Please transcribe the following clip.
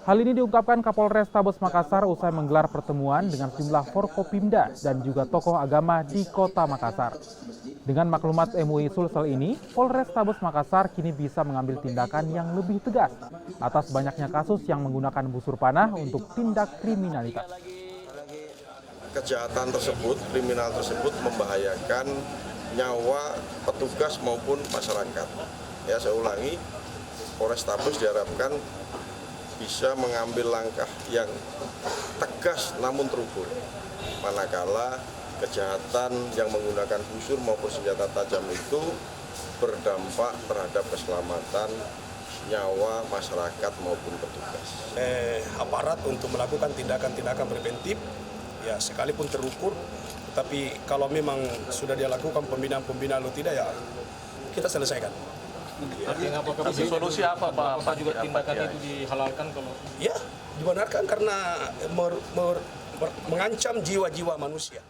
Hal ini diungkapkan Kapolres Tabes Makassar usai menggelar pertemuan dengan sejumlah Forkopimda dan juga tokoh agama di Kota Makassar. Dengan maklumat MUI Sulsel ini, Polres Tabes Makassar kini bisa mengambil tindakan yang lebih tegas atas banyaknya kasus yang menggunakan busur panah untuk tindak kriminalitas. Kejahatan tersebut, kriminal tersebut membahayakan nyawa petugas maupun masyarakat. Ya, saya ulangi, Polres Tabes diharapkan bisa mengambil langkah yang tegas namun terukur. Manakala kejahatan yang menggunakan busur maupun senjata tajam itu berdampak terhadap keselamatan nyawa masyarakat maupun petugas. Aparat untuk melakukan tindakan-tindakan preventif, ya sekalipun terukur, tapi kalau memang sudah dia lakukan pembinaan-pembinaan atau tidak, ya kita selesaikan. Artinya apakah solusi apa Pak? Apa juga tindakan itu dihalalkan kalau? Ya, dibenarkan karena mengancam jiwa-jiwa manusia.